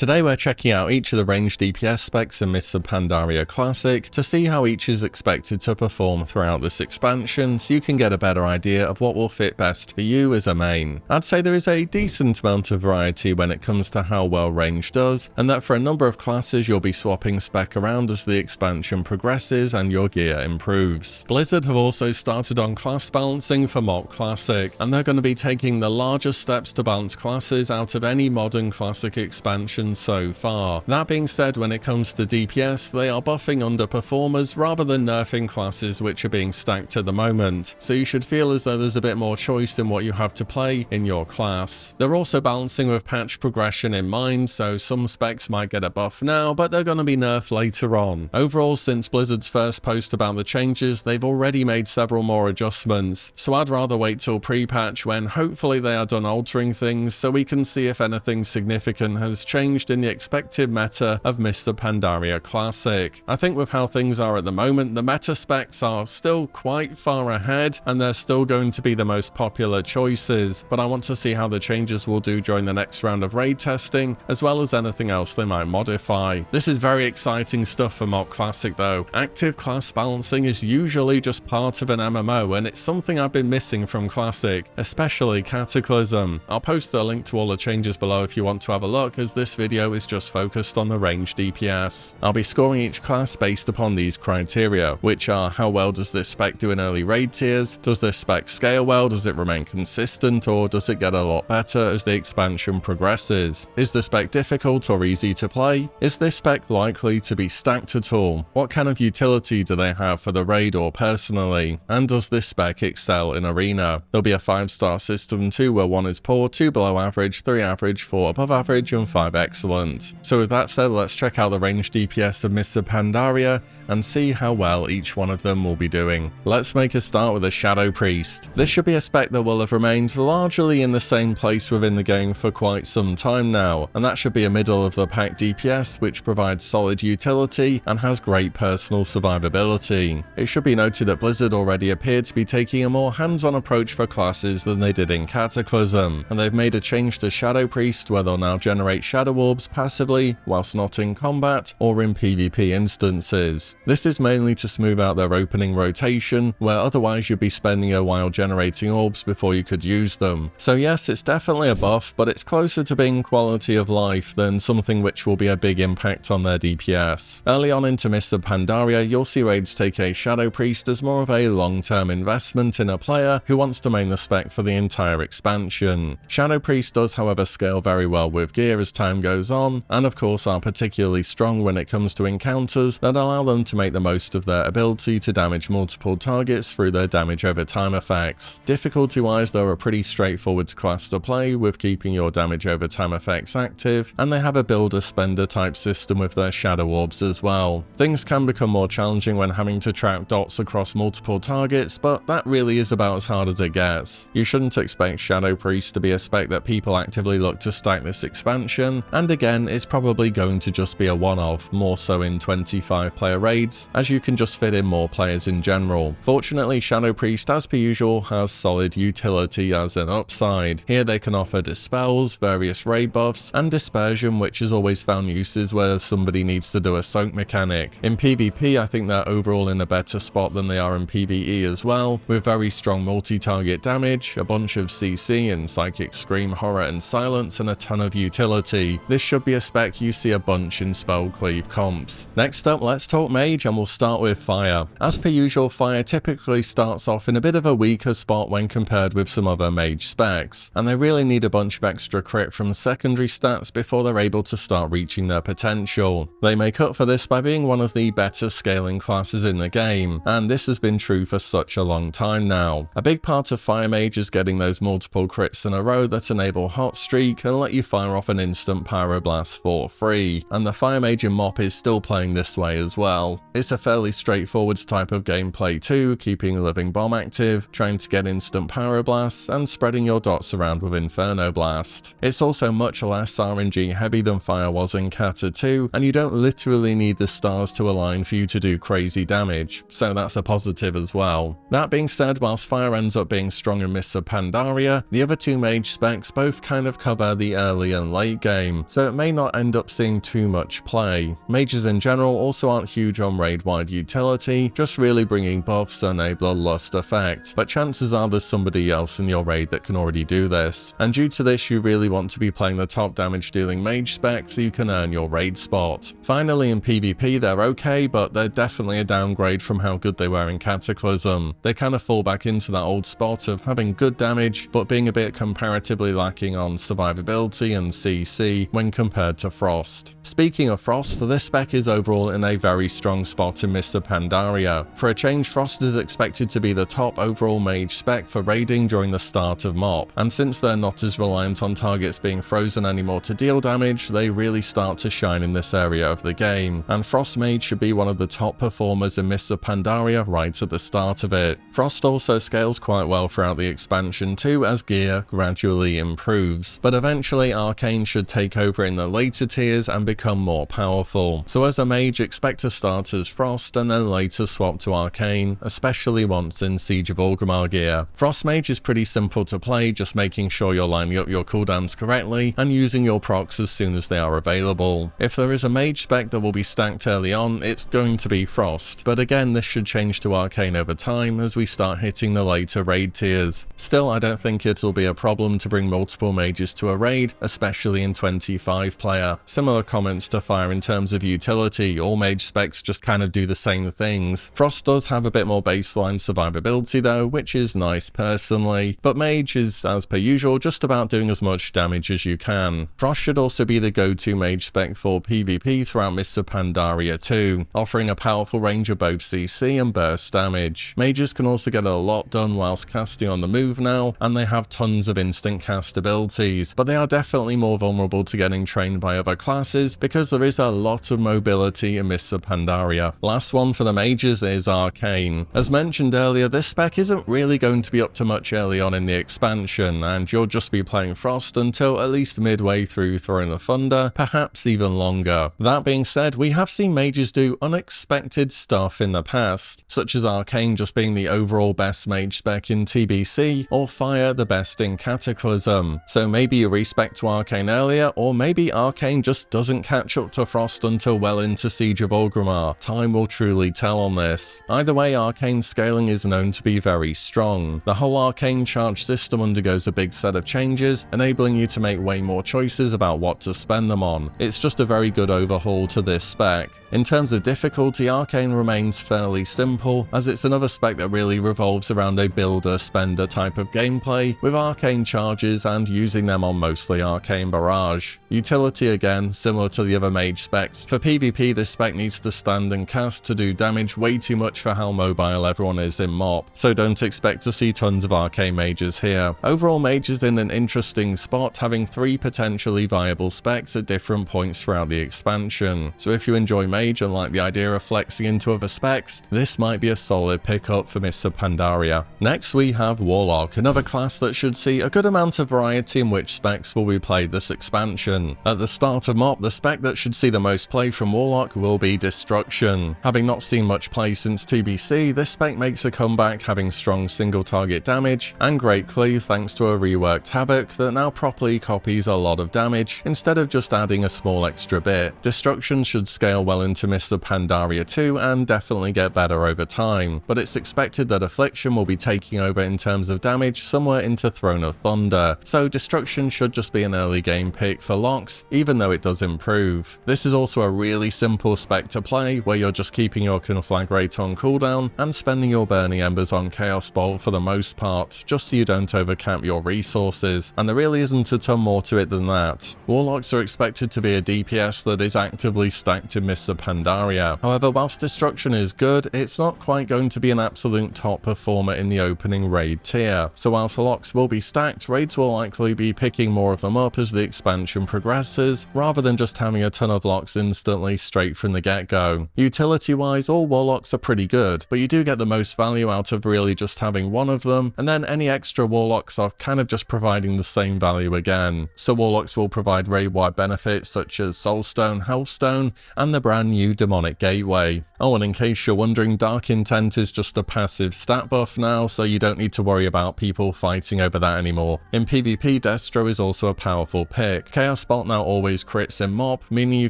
Today we're checking out each of the ranged DPS specs in Mists of Pandaria Classic to see how each is expected to perform throughout this expansion, so you can get a better idea of what will fit best for you as a main. I'd say there is a decent amount of variety when it comes to how well range does, and that for a number of classes you'll be swapping spec around as the expansion progresses and your gear improves. Blizzard have also started on class balancing for MOP Classic, and they're going to be taking the largest steps to balance classes out of any modern Classic expansion so far. That being said, when it comes to DPS, they are buffing underperformers rather than nerfing classes which are being stacked at the moment, so you should feel as though there's a bit more choice in what you have to play in your class. They're also balancing with patch progression in mind, so some specs might get a buff now, but they're going to be nerfed later on. Overall, since Blizzard's first post about the changes, they've already made several more adjustments, so I'd rather wait till pre-patch when hopefully they are done altering things so we can see if anything significant has changed in the expected meta of Mists of Pandaria Classic. I think with how things are at the moment, the meta specs are still quite far ahead and they're still going to be the most popular choices, but I want to see how the changes will do during the next round of raid testing, as well as anything else they might modify. This is very exciting stuff for MOP Classic though. Active class balancing is usually just part of an MMO, and it's something I've been missing from Classic, especially Cataclysm. I'll post a link to all the changes below if you want to have a look, as this video is just focused on the ranged DPS. I'll be scoring each class based upon these criteria, which are how well does this spec do in early raid tiers, does this spec scale well, does it remain consistent, or does it get a lot better as the expansion progresses? Is the spec difficult or easy to play? Is this spec likely to be stacked at all? What kind of utility do they have for the raid or personally? And does this spec excel in arena? There'll be a 5-star system too, where 1 is poor, 2 below average, 3 average, 4 above average, and 5 excellent. So with that said, let's check out the ranged DPS of Mists of Pandaria and see how well each one of them will be doing. Let's make a start with a Shadow Priest. This should be a spec that will have remained largely in the same place within the game for quite some time now, and that should be a middle of the pack DPS which provides solid utility and has great personal survivability. It should be noted that Blizzard already appeared to be taking a more hands-on approach for classes than they did in Cataclysm, and they've made a change to Shadow Priest where they'll now generate shadow orbs passively whilst not in combat or in PvP instances. This is mainly to smooth out their opening rotation, where otherwise you'd be spending a while generating orbs before you could use them. So yes, it's definitely a buff, but it's closer to being quality of life than something which will be a big impact on their DPS. Early on into Mists of Pandaria, you'll see raids take a Shadow Priest as more of a long-term investment in a player who wants to main the spec for the entire expansion. Shadow Priest does however scale very well with gear as time goes on, and of course are particularly strong when it comes to encounters that allow them to make the most of their ability to damage multiple targets through their damage over time effects. Difficulty wise, they're a pretty straightforward class to play with keeping your damage over time effects active, and they have a builder spender type system with their shadow orbs as well. Things can become more challenging when having to track dots across multiple targets, but that really is about as hard as it gets. You shouldn't expect Shadow Priest to be a spec that people actively look to stack this expansion, and again it's probably going to just be a one-off, more so in 25 player raids, as you can just fit in more players in general. Fortunately, Shadow Priest as per usual has solid utility as an upside. Here they can offer dispels, various raid buffs, and dispersion, which has always found uses where somebody needs to do a soak mechanic. In PvP I think they're overall in a better spot than they are in PvE as well, with very strong multi-target damage, a bunch of CC and Psychic Scream, Horror and Silence, and a ton of utility. This should be a spec you see a bunch in spell cleave comps. Next up, let's talk mage, and we'll start with fire. As per usual, fire typically starts off in a bit of a weaker spot when compared with some other mage specs, and they really need a bunch of extra crit from secondary stats before they're able to start reaching their potential. They make up for this by being one of the better scaling classes in the game, and this has been true for such a long time now. A big part of fire mage is getting those multiple crits in a row that enable hot streak and let you fire off an instant pyroblast for free, and the fire mage in MOP is still playing this way as well. It's a fairly straightforward type of gameplay too, keeping Living Bomb active, trying to get instant pyroblasts, and spreading your dots around with Inferno Blast. It's also much less RNG heavy than fire was in Cata 2, and you don't literally need the stars to align for you to do crazy damage, so that's a positive as well. That being said, whilst fire ends up being strong in Mists of Pandaria, the other two mage specs both kind of cover the early and late game, so it may not end up seeing too much play. Mages in general also aren't huge on raid-wide utility, just really bringing buffs and a bloodlust effect, but chances are there's somebody else in your raid that can already do this, and due to this you really want to be playing the top damage dealing mage spec so you can earn your raid spot. Finally, in PvP they're okay, but they're definitely a downgrade from how good they were in Cataclysm. They kind of fall back into that old spot of having good damage, but being a bit comparatively lacking on survivability and CC when compared to Frost. Speaking of Frost, this spec is overall in a very strong spot in Mists of Pandaria. For a change, Frost is expected to be the top overall mage spec for raiding during the start of MOP, and since they're not as reliant on targets being frozen anymore to deal damage, they really start to shine in this area of the game, and Frost Mage should be one of the top performers in Mists of Pandaria right at the start of it. Frost also scales quite well throughout the expansion too, as gear gradually improves, but eventually Arcane should take over in the later tiers and become more powerful. So as a mage, expect to start as Frost and then later swap to Arcane, especially once in Siege of Orgrimmar gear. Frost Mage is pretty simple to play, just making sure you're lining up your cooldowns correctly and using your procs as soon as they are available. If there is a mage spec that will be stacked early on, it's going to be Frost, but again this should change to Arcane over time as we start hitting the later raid tiers. Still, I don't think it'll be a problem to bring multiple mages to a raid, especially in 25 player. Similar comments to Fire in terms of utility, all mage specs just kind of do the same things. Frost does have a bit more baseline survivability though, which is nice personally, but mage is, as per usual, just about doing as much damage as you can. Frost should also be the go-to mage spec for PvP throughout Mists of Pandaria 2, offering a powerful range of both CC and burst damage. Mages can also get a lot done whilst casting on the move now, and they have tons of instant cast abilities, but they are definitely more vulnerable to getting trained by other classes because there is a lot of mobility in Mists of Pandaria. Last one for the mages is Arcane. As mentioned earlier, this spec isn't really going to be up to much early on in the expansion, and you'll just be playing Frost until at least midway through Throne of Thunder, perhaps even longer. That being said, we have seen mages do unexpected stuff in the past, such as Arcane just being the overall best mage spec in TBC, or Fire the best in Cataclysm. So maybe you respec to Arcane earlier, or maybe Arcane just doesn't catch up to Frost until well into Siege of Orgrimmar. Time will truly tell on this. Either way, Arcane scaling is known to be very strong. The whole Arcane charge system undergoes a big set of changes, enabling you to make way more choices about what to spend them on. It's just a very good overhaul to this spec. In terms of difficulty, Arcane remains fairly simple, as it's another spec that really revolves around a builder-spender type of gameplay, with Arcane charges and using them on mostly Arcane Barrage. Utility again, similar to the other mage specs. For PvP, this spec needs to stand and cast to do damage way too much for how mobile everyone is in MOP, so don't expect to see tons of Arcane mages here. Overall, mage is in an interesting spot, having 3 potentially viable specs at different points throughout the expansion. So if you enjoy mage and like the idea of flexing into other specs, this might be a solid pickup for Mists of Pandaria. Next we have Warlock, another class that should see a good amount of variety in which specs will be played this expansion. At the start of MOP, the spec that should see the most play from Warlock will be Destruction. Having not seen much play since TBC, this spec makes a comeback, having strong single target damage and great cleave thanks to a reworked Havoc that now properly copies a lot of damage instead of just adding a small extra bit. Destruction should scale well into Mists of Pandaria 2 and definitely get better over time, but it's expected that Affliction will be taking over in terms of damage somewhere into Throne of Thunder, so Destruction should just be an early game pick for Locks, even though it does improve. This is also a really simple spec to play, where you're just keeping your Conflagrate on cooldown and spending your Burning Embers on Chaos Bolt for the most part, just so you don't overcap your resources, and there really isn't a ton more to it than that. Warlocks are expected to be a DPS that is actively stacked in Mists of Pandaria. However, whilst Destruction is good, it's not quite going to be an absolute top performer in the opening raid tier, so whilst Locks will be stacked, raids will likely be picking more of them up as the expansion progresses, rather than just having a ton of Locks instantly straight from the get-go. Utility wise, all Warlocks are pretty good, but you do get the most value out of really just having one of them, and then any extra Warlocks are kind of just providing the same value again. So Warlocks will provide raid-wide benefits such as Soulstone, Healthstone, and the brand new Demonic Gateway. Oh, and in case you're wondering, Dark Intent is just a passive stat buff now, so you don't need to worry about people fighting over that anymore. In PvP, Destro is also a powerful pick. Chaos spot now always crits in mop, meaning you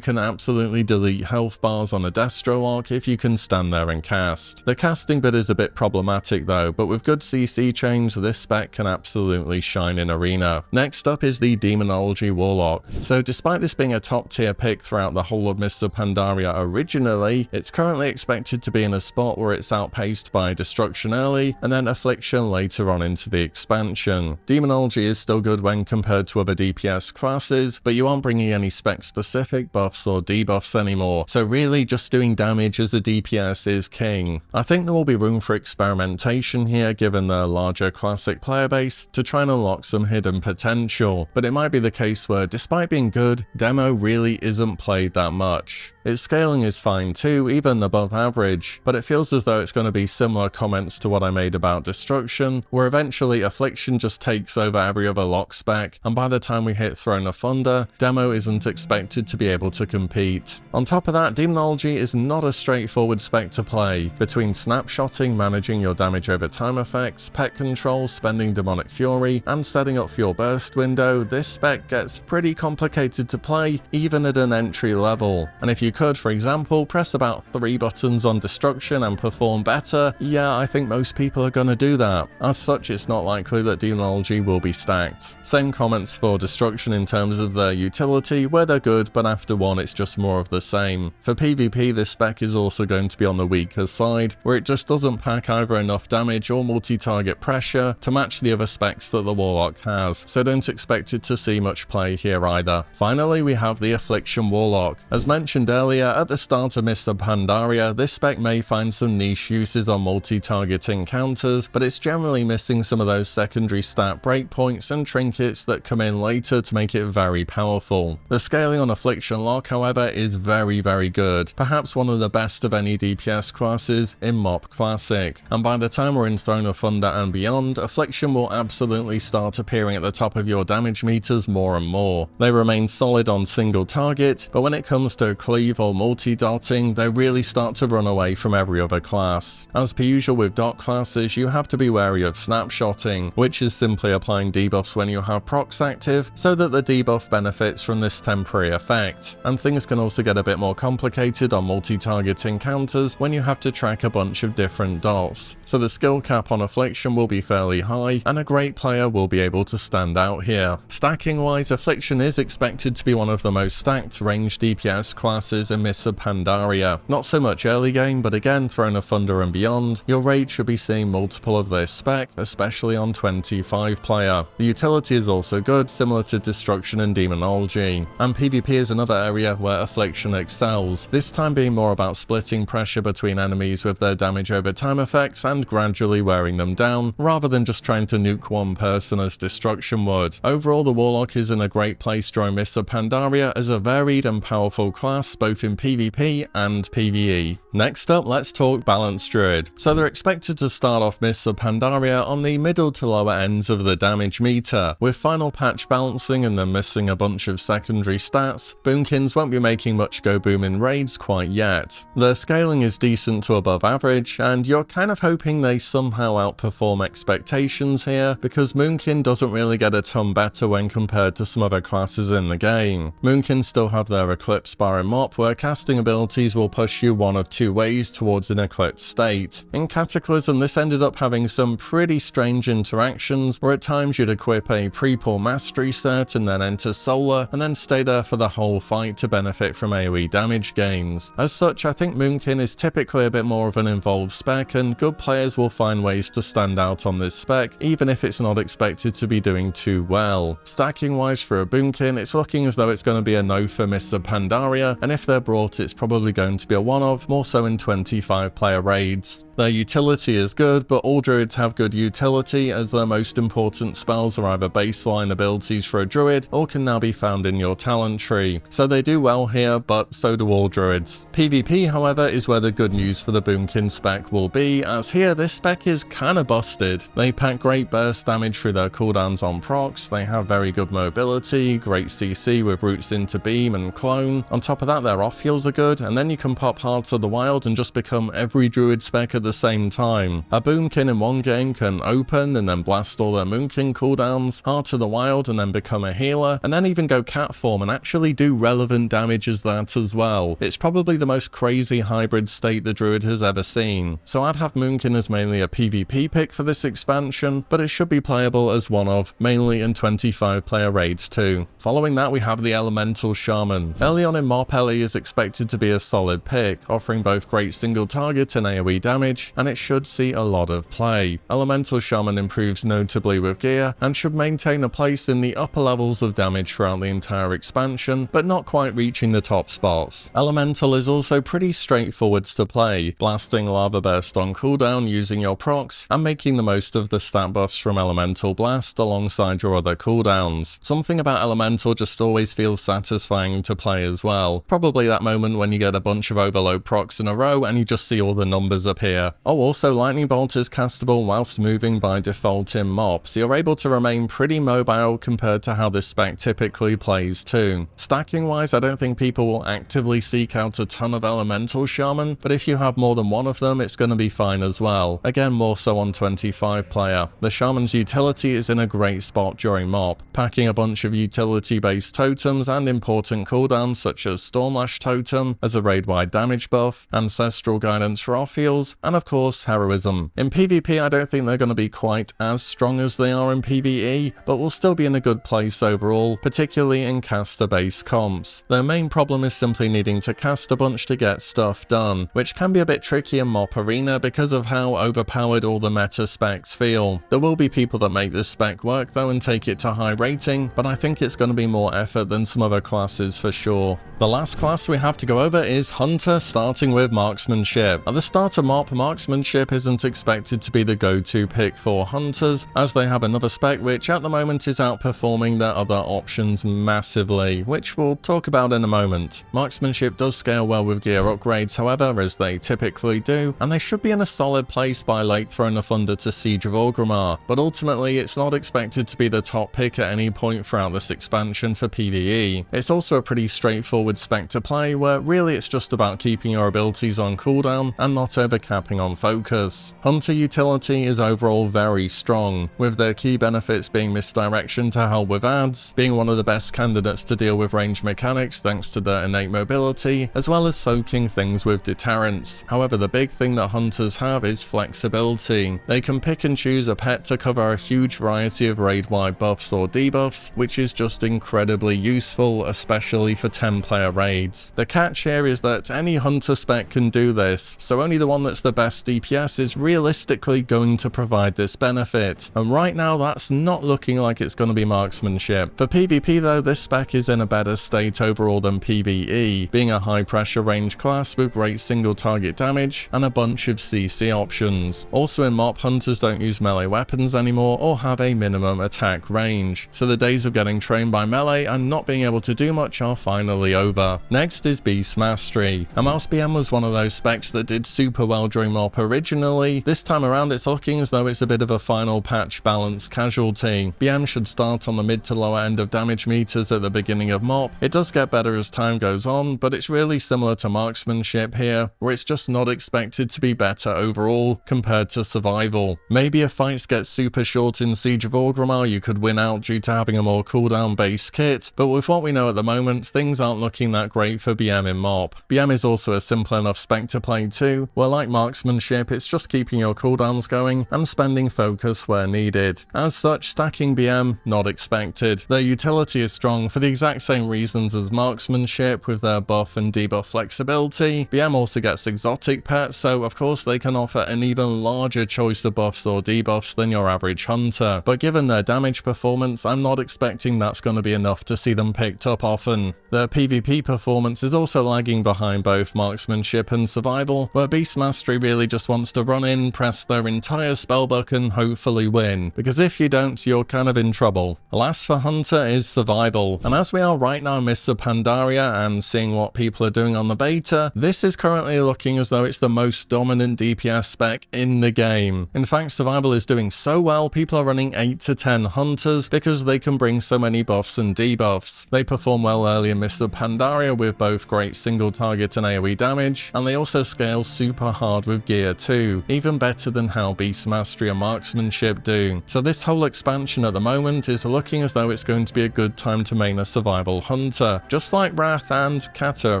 can absolutely delete health bars on a Destro lock if you can stand there and cast. The casting bit is a bit problematic though, but with good CC chains, this spec can absolutely shine in Arena. Next up is the Demonology Warlock. So despite this being a top tier pick throughout the whole of Mists of Pandaria originally, it's currently expected to be in a spot where it's outpaced by Destruction early, and then Affliction later on into the expansion. Demonology is still good when compared to other DPS classes, but you aren't bringing any spec specific buffs or debuffs anymore, so really just doing damage as a DPS is king. I think there will be room for experimentation here given the larger classic player base to try and unlock some hidden potential, but it might be the case where despite being good, demo really isn't played that much. Its scaling is fine too, even above average, but it feels as though it's going to be similar comments to what I made about Destruction, where eventually Affliction just takes over every other lock spec, and by the time we hit Throne of Thunder, demo isn't expected to be able to compete. On top of that, Demonology is not a straightforward spec to play. Between snapshotting, managing your damage over time effects, pet control, spending Demonic Fury, and setting up for your burst window, this spec gets pretty complicated to play, even at an entry level. And if you could, for example, press about 3 buttons on Destruction and perform better, yeah, I think most people are gonna do that. As such, it's not likely that Demonology will be stacked. Same comments for Destruction in terms of their utility, where they're good, but after one it's just more of the same. For PvP, this spec is also going to be on the weaker side, where it just doesn't pack either enough damage or multi-target pressure to match the other specs that the Warlock has, so don't expect it to see much play here either. Finally, we have the Affliction Warlock. As mentioned earlier, at the start of Mists of Pandaria, this spec may find some niche uses on multi-target encounters, but it's generally missing some of those secondary stat breakpoints and trinkets that come in later to make it very powerful. The scaling on Affliction Lock, however, is very good, perhaps one of the best of any DPS classes in MoP Classic, and by the time we're in Throne of Thunder and beyond, Affliction will absolutely start appearing at the top of your damage meters more and more. They remain solid on single target, but when it comes to cleave or multi-dotting, they really start to run away from every other class. As per usual with dot classes, you have to be wary of snapshotting, which is simply applying debuffs when you have procs active, so that the debuff benefits from this temporary effect. And things can also get a bit more complicated on multi-target encounters when you have to track a bunch of different dots. So the skill cap on Affliction will be fairly high, and a great player will be able to stand out here. Stacking wise, Affliction is expected to be one of the most stacked ranged DPS classes in Mists of Pandaria. Not so much early game, but again, Throne of Thunder and beyond, your raid should be seeing multiple of this spec, especially on 25 player. The utility is also good, similar to Destruction and Demonology. And PvP is another area where Affliction excels, this time being more about splitting pressure between enemies with their damage over time effects and gradually wearing them down, rather than just trying to nuke one person as Destruction would. Overall, the Warlock is in a great place during Mists of Pandaria as a varied and powerful class, both in PvP and PvE. Next up, let's talk Balanced Druid. So they're expected to start off Mists of Pandaria on the middle to lower ends of the damage meter, with final patch balancing and then missing a bunch of secondary stats. Boomkins won't be making much go boom in raids quite yet. Their scaling is decent to above average, and you're kind of hoping they somehow outperform expectations here, because Moonkin doesn't really get a ton better when compared to some other classes in the game. Moonkins still have their Eclipse bar in MoP, where casting abilities will push you one of two ways towards an Eclipse state. In Cataclysm, this ended up having some pretty strange interactions, where at times you'd equip a pre-pull mastery set and then enter Solar, and then stay there for the whole fight to benefit from AoE damage gains. As such, I think Moonkin is typically a bit more of an involved spec, and good players will find ways to stand out on this spec, even if it's not expected to be doing too well. Stacking wise for a Boomkin, it's looking as though it's going to be a no for Mists of Pandaria, and if they're brought, it's probably going to be a one-of, more so in 25 player raids. Their utility is good, but all druids have good utility, as their most important spells are either baseline abilities for a druid, or can now be found in your talent tree. So they do well here, but so do all druids. PvP, however, is where the good news for the Boomkin spec will be, as here this spec is kinda busted. They pack great burst damage through their cooldowns on procs, they have very good mobility, great CC with roots into beam and clone. On top of that, their off heals are good, and then you can pop Heart of the Wild and just become every druid spec at the same time. A Boomkin in one game can open and then blast all their Moonkin cooldowns, Heart of the Wild and then become a healer, and then then even go cat form and actually do relevant damage as that as well. It's probably the most crazy hybrid state the druid has ever seen. So I'd have Moonkin as mainly a PvP pick for this expansion, but it should be playable as one of mainly in 25 player raids too. Following that we have the Elemental Shaman. Early on in MoP, Ellie is expected to be a solid pick, offering both great single target and AoE damage, and it should see a lot of play. Elemental Shaman improves notably with gear, and should maintain a place in the upper levels of damage throughout the entire expansion, but not quite reaching the top spots. Elemental is also pretty straightforward to play, blasting Lava Burst on cooldown using your procs, and making the most of the stat buffs from Elemental Blast alongside your other cooldowns. Something about Elemental just always feels satisfying to play as well. Probably that moment when you get a bunch of overload procs in a row and you just see all the numbers appear. Oh, also Lightning Bolt is castable whilst moving by default in MoP, so you're able to remain pretty mobile compared to how this spec typically plays too. Stacking wise, I don't think people will actively seek out a ton of Elemental Shaman, but if you have more than one of them, it's going to be fine as well. Again, more so on 25 player. The Shaman's utility is in a great spot during MoP, packing a bunch of utility based totems and important cooldowns such as Stormlash Totem as a raid-wide damage buff, Ancestral Guidance for off heals, and of course Heroism. In PvP I don't think they're going to be quite as strong as they are in PvE, but will still be in a good place overall, particularly in caster based comps. Their main problem is simply needing to cast a bunch to get stuff done, which can be a bit tricky in MoP Arena because of how overpowered all the meta specs feel. There will be people that make this spec work though and take it to high rating, but I think it's going to be more effort than some other classes for sure. The last class we have to go over is Hunter, starting with Marksmanship. At the start of MoP, Marksmanship isn't expected to be the go-to pick for Hunters, as they have another spec which at the moment is outperforming their other options massively, which we'll talk about in a moment. Marksmanship does scale well with gear upgrades however, as they typically do, and they should be in a solid place by late Throne of Thunder to Siege of Orgrimmar, but ultimately it's not expected to be the top pick at any point throughout this expansion for PvE. It's also a pretty straightforward spec to play, where really it's just about keeping your abilities on cooldown and not overcapping on focus. Hunter utility is overall very strong, with their key benefits being misdirection to help with ads, being one of the best candidates to deal with range mechanics thanks to their innate mobility, as well as soaking things with deterrence. However, the big thing that Hunters have is flexibility. They can pick and choose a pet to cover a huge variety of raid-wide buffs or debuffs, which is just incredibly useful, especially for 10-player raids. The catch here is that any Hunter spec can do this, so only the one that's the best DPS is realistically going to provide this benefit, and right now that's not looking like it's going to be Marksmanship. For PvP though, this spec is in a better state overall than PvE, being a high pressure range class with great single target damage and a bunch of CC options. Also in MoP, Hunters don't use melee weapons anymore or have a minimum attack range, so the days of getting trained by melee and not being able to do much are finally over. Next is Beast Mastery. A Mouse BM was one of those specs that did super well during MoP originally. This time around it's looking as though it's a bit of a final patch balance casualty. BM should start on the mid to lower end of damage meters at the beginning of MoP. It does get better as time goes on, but it's really similar to Marksmanship here, where it's just not expected to be better overall compared to Survival. Maybe if fights get super short in Siege of Orgrimmar you could win out due to having a more cooldown based kit, but with what we know at the moment things aren't looking that great for BM in MoP. BM is also a simple enough spec to play too, where like Marksmanship it's just keeping your cooldowns going and spending focus where needed. As such, stacking BM not expected. Their utility is strong for the exact same reasons as Marksmanship with their buff and debuff flexibility. BM also gets exotic pets, so of course they can offer an even larger choice of buffs or debuffs than your average Hunter, but given their damage performance I'm not expecting that's going to be enough to see them picked up often. Their PvP performance is also lagging behind both Marksmanship and Survival, where Beast Mastery really just wants to run in, press their entire spellbook and hopefully win, because if you don't you're kind of in trouble. Last for Hunter is Survival, and as we are right now in Mists of Pandaria and seeing what people are doing on the beta, this is currently looking as though it's the most dominant DPS spec in the game. In fact, Survival is doing so well people are running 8 to 10 Hunters because they can bring so many buffs and debuffs. They perform well early in Mists of Pandaria with both great single target and AoE damage, and they also scale super hard with gear too, even better than how Beast Mastery and Marksmanship do. So this whole expansion at the moment is looking as though it's going to be a good time to main a survival hunter, just like Wrath and Kata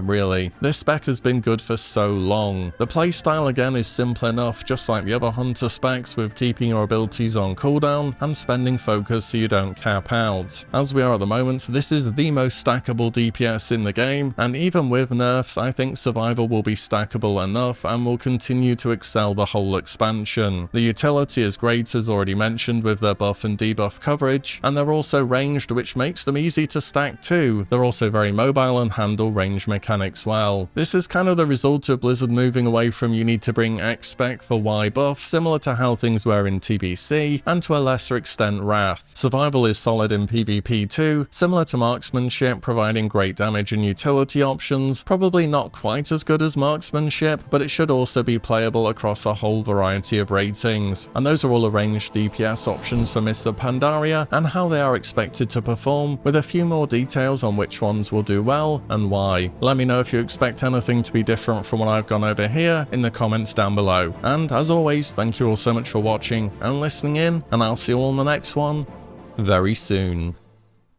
really. This spec has been good for so long. The playstyle again is simple enough, just like the other hunter specs, with keeping your abilities on cooldown and spending focus so you don't cap out. As we are at the moment, this is the most stackable DPS in the game, and even with nerfs, I think survival will be stackable enough and will continue to excel the whole expansion. The utility is great, as already mentioned, with their buff and debuff coverage, and they're also ranged, which makes them easy to stack too. They're also very mobile and handle range mechanics well. This is kind of the result of Blizzard moving away from you need to bring X spec for Y buff, similar to how things were in TBC, and to a lesser extent Wrath. Survival is solid in PvP too, similar to marksmanship, providing great damage and utility options, probably not quite as good as marksmanship, but it should also be playable across a whole variety of ratings. And those are all arranged DPS options for Mists of Pandaria and how they are expected to perform, with a few more details on which ones will do well and why. Let me know if you expect anything to be different from what I've gone over here in the comments down below. And as always, thank you all so much for watching and listening in, and I'll see you all in the next one very soon.